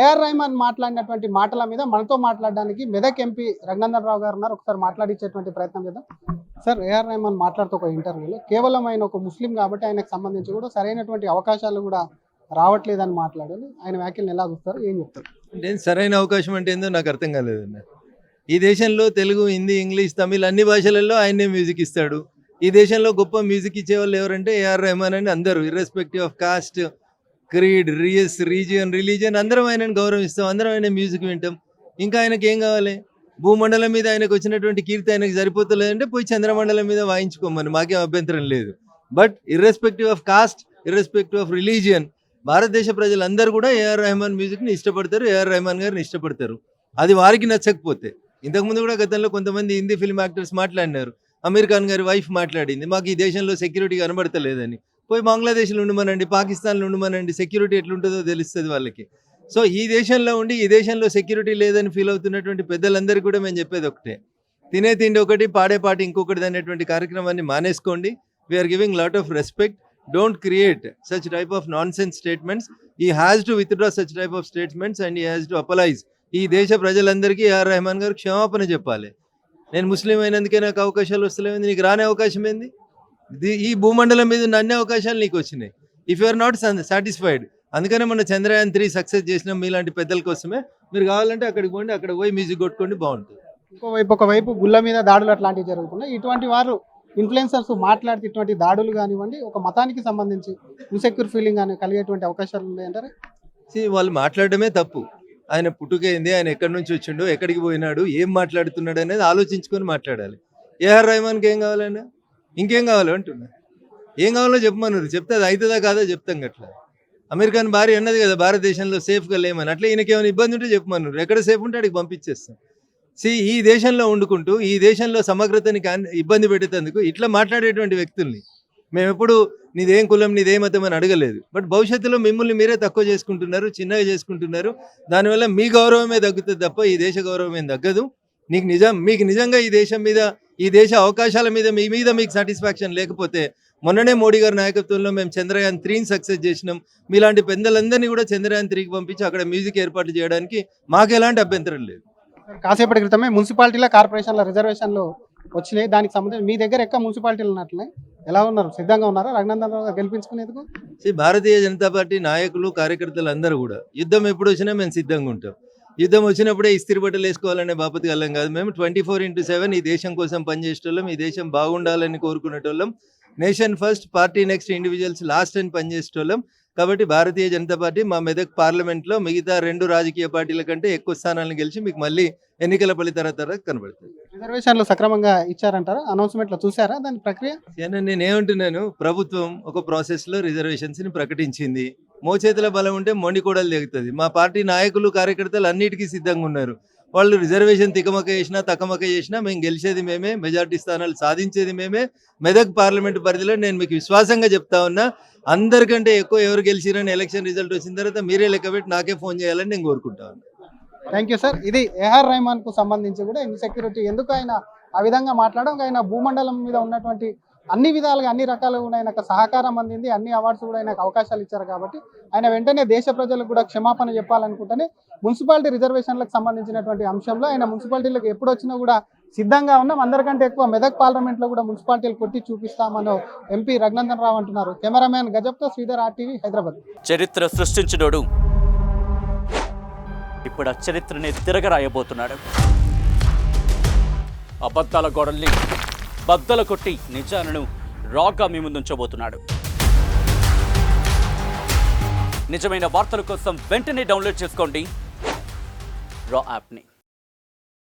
AR Rahman మాట్లాడినటువంటి మాటల మీద మనతో మాట్లాడడానికి మెదక్ ఎంపీ రఘునందన్ రావు గారు ఉన్నారు. ఒకసారి మాట్లాడించేటువంటి ప్రయత్నం చేద్దాం. సార్, ఏఆర్ రెహమాన్ మాట్లాడుతూ ఒక ఇంటర్వ్యూలో కేవలం ఆయన ఒక ముస్లిం కాబట్టి ఆయనకు సంబంధించి కూడా సరైనటువంటి అవకాశాలు కూడా రావట్లేదని మాట్లాడాలి. ఆయన వ్యాఖ్యలను ఎలా చూస్తారు, ఏం చెప్తారు? అంటే సరైన అవకాశం అంటే ఏందో నాకు అర్థం కాలేదన్న. ఈ దేశంలో తెలుగు, హిందీ, ఇంగ్లీష్, తమిళ్ అన్ని భాషలలో ఆయనే మ్యూజిక్ ఇస్తాడు. ఈ దేశంలో గొప్ప మ్యూజిక్ ఇచ్చేవాళ్ళు ఎవరంటే ఏఆర్ రెహమాన్ అని అందరూ, irrespective of cost, creed, religion అందరం ఆయనను గౌరవిస్తాం, అందరం ఆయన మ్యూజిక్ వింటాం. ఇంకా ఆయనకి ఏం కావాలి? భూమండలం మీద ఆయనకు వచ్చినటువంటి కీర్తి ఆయనకు సరిపోతలేదంటే పోయి చంద్రమండలం మీద వాయించుకోమని మాకేం అభ్యంతరం లేదు. But irrespective of cost, irrespective of religion, భారతదేశ ప్రజలందరూ కూడా ఏఆర్ రెహమాన్ మ్యూజిక్ని ఇష్టపడతారు, ఏఆర్ రెహమాన్ గారిని ఇష్టపడతారు. అది వారికి నచ్చకపోతే, ఇంతకుముందు కూడా గతంలో కొంతమంది హిందీ ఫిల్మ్ యాక్టర్స్ మాట్లాడినారు. అమీర్ ఖాన్ గారి వైఫ్ మాట్లాడింది, మాకు ఈ దేశంలో సెక్యూరిటీ కనబడతలేదని. పోయి బంగ్లాదేశ్లో ఉండమనండి, పాకిస్తాన్లో ఉండమనండి, సెక్యూరిటీ ఎట్లుంటుందో తెలుస్తుంది వాళ్ళకి. సో ఈ దేశంలో ఉండి ఈ దేశంలో సెక్యూరిటీ లేదని ఫీల్ అవుతున్నటువంటి పెద్దలందరికీ కూడా మేము చెప్పేది ఒకటే, తినే తిండి ఒకటి, పాడే పాటి ఇంకొకటి అనేటువంటి కార్యక్రమాన్ని మానేసుకోండి. We're giving lot of respect. Don't create such type of nonsense statements. He has to withdraw such type of statements and he has to apologize. ఈ దేశ ప్రజలందరికీ ఏఆర్ రెహమాన్ గారు క్షమాపణ చెప్పాలి. నేను ముస్లిం అయినందుకే నాకు అవకాశాలు వస్తలేవు, నీకు రాని అవకాశం ఏంది? ఈ భూమండలం మీద ఉన్న అన్ని అవకాశాలు నీకు వచ్చినాయి. If you are not satisfied, అందుకనే మన చంద్రయాన్ 3 సక్సెస్ చేసినాం మీలాంటి పెద్దల కోసమే. మీరు కావాలంటే అక్కడికి పోండి, అక్కడ పోయి మ్యూజిక్ కొట్టుకోండి, బాగుంటుంది. ఒకవైపు గుళ్ళ మీద దాడులు అట్లాంటివి జరుగుతున్నాయి. ఇటువంటి వారు ఇన్ఫ్లుయెన్సర్స్ మాట్లాడితే ఇటువంటి దాడులు కానివ్వండి, ఒక మతానికి సంబంధించి ఇన్సెక్యూర్ ఫీలింగ్ అని కలిగేటువంటి అవకాశాలు ఉన్నాయంటారు. వాళ్ళు మాట్లాడడమే తప్పు. ఆయన పుట్టుకైంది, ఆయన ఎక్కడి నుంచి వచ్చిండో, ఎక్కడికి పోయినాడు, ఏం మాట్లాడుతున్నాడు అనేది ఆలోచించుకొని మాట్లాడాలి. ఏఆర్ రెహమాన్కి ఏం కావాలన్నా, ఇంకేం కావాలి అంటున్నా, ఏం కావాలో చెప్పమన్నారు, చెప్తే అది అవుతుందా కాదో చెప్తాం. అట్లా అమీర్ ఖాన్ భార్య అన్నది కదా భారతదేశంలో సేఫ్గా లేమని, అట్లా ఈయనకి ఏమైనా ఇబ్బంది ఉంటే చెప్పమన్నారు, ఎక్కడ సేఫ్ ఉంటే అడిగి పంపించేస్తాం. ఈ దేశంలో వండుకుంటూ ఈ దేశంలో సమగ్రతని ఇబ్బంది పెట్టేందుకు ఇట్లా మాట్లాడేటువంటి వ్యక్తుల్ని మేము ఎప్పుడు నీదేం కులం, నీదేం మతం అని అడగలేదు. బట్ భవిష్యత్తులో మిమ్మల్ని మీరే తక్కువ చేసుకుంటున్నారు, చిన్నగా చేసుకుంటున్నారు. దానివల్ల మీ గౌరవమే తగ్గుతుంది తప్ప ఈ దేశ గౌరవం ఏం తగ్గదు. మీకు నిజంగా ఈ దేశం మీద, ఈ దేశ అవకాశాల మీద మీకు సాటిస్ఫాక్షన్ లేకపోతే, మొన్ననే మోడీ గారి నాయకత్వంలో మేము చంద్రయాన్ 3 సక్సెస్ చేసినాం. మీలాంటి పెద్దలందరినీ కూడా చంద్రయాన్ 3కి పంపించి అక్కడ మ్యూజిక్ ఏర్పాటు చేయడానికి మాకు ఎలాంటి అభ్యంతరం లేదు. కాసేపటి క్రితమే మున్సిపాలిటీల కార్పొరేషన్ల రిజర్వేషన్లు వచ్చినాయి. దానికి సంబంధించి మీ దగ్గర ఎక్క మున్సిపాలిటీలు ఉన్నట్లే ఎలా ఉన్నారు, సిద్ధంగా ఉన్నారా రఘునందన్ రావు గెలిపించుకునేందుకు? భారతీయ జనతా పార్టీ నాయకులు, కార్యకర్తలు అందరూ కూడా యుద్ధం ఎప్పుడు వచ్చినా మేము సిద్ధంగా ఉంటాం. యుద్ధం వచ్చినప్పుడే ఇస్త్రీ బట్టలు వేసుకోవాలనే బాపతి గల్లం కాదు. మేము 24/7 ఈ దేశం కోసం పనిచేసేటోళ్ళం, ఈ దేశం బాగుండాలని కోరుకునేటోళ్ళం. Nation first, party next, individuals last అని పనిచేసేటోళ్ళం. కాబట్టి భారతీయ జనతా పార్టీ మా మెదక్ పార్లమెంట్లో మిగతా 2 రాజకీయ పార్టీల కంటే ఎక్కువ స్థానాలను గెలిచి మీకు మళ్ళీ ఎన్నికల ఫలితాల తర్వాత కనబడుతుంది. రిజర్వేషన్లు సక్రమంగా ఇచ్చారంటారా? అనౌన్స్మెంట్లో చూసారా దాని ప్రక్రియ? నేనేమంటున్నాను, ప్రభుత్వం ఒక ప్రాసెస్లో రిజర్వేషన్స్ని ప్రకటించింది. మోచేతుల బలం ఉంటే మొండి కూడలు తెగుతుంది. మా పార్టీ నాయకులు, కార్యకర్తలు అన్నిటికీ సిద్ధంగా ఉన్నారు. వాళ్ళు రిజర్వేషన్ తికమక చేసినా, తకమక చేసినా మేము గెలిచేది మేమే, మెజార్టీ స్థానాలు సాధించేది మేమే. మెదక్ పార్లమెంటు పరిధిలో నేను మీకు విశ్వాసంగా చెప్తా ఉన్నా, అందరికంటే ఎక్కువ ఎవరు గెలిచిరని ఎలక్షన్ రిజల్ట్ వచ్చిన తర్వాత మీరే లెక్కబెట్టి నాకే ఫోన్ చేయాలని నేను కోరుకుంటాను. Thank you sir. ఇది ఏఆర్ రెహమాన్ కు సంబంధించి కూడా ఇన్సెక్యూరిటీ ఎందుకు ఆయన ఆ విధంగా మాట్లాడడం, ఆయన భూమండలం మీద ఉన్నటువంటి అన్ని విధాలుగా అన్ని రకాలుగా కూడా ఆయనకు సహకారం అందింది, అన్ని అవార్డ్స్ కూడా ఆయనకు అవకాశాలు ఇచ్చారు. కాబట్టి ఆయన వెంటనే దేశ ప్రజలకు కూడా క్షమాపణ చెప్పాలనుకుంటేనే మున్సిపాలిటీ రిజర్వేషన్లకు సంబంధించినటువంటి అంశంలో ఆయన మున్సిపాలిటీలకు ఎప్పుడు వచ్చినా కూడా సిద్ధంగా ఉన్నాం. అందరికంటే ఎక్కువ మెదక్ పార్లమెంట్లో కూడా మున్సిపాలిటీలు కొట్టి చూపిస్తామని ఎంపీ రఘునందన్ రావు అంటున్నారు. కెమెరామ్యాన్ గజబ్తో శ్రీధర్, RTV, హైదరాబాద్. చరిత్ర సృష్టించినోడు ఇప్పుడు ఆ చరిత్రని తిరగరాయబోతున్నాడు. అబద్ధాల గోడల్ని బద్దలు కొట్టి నిజాలను రాగా మీ ముందుంచబోతున్నాడు. నిజమైన వార్తల కోసం వెంటనే డౌన్లోడ్ చేసుకోండి రా యాప్ని.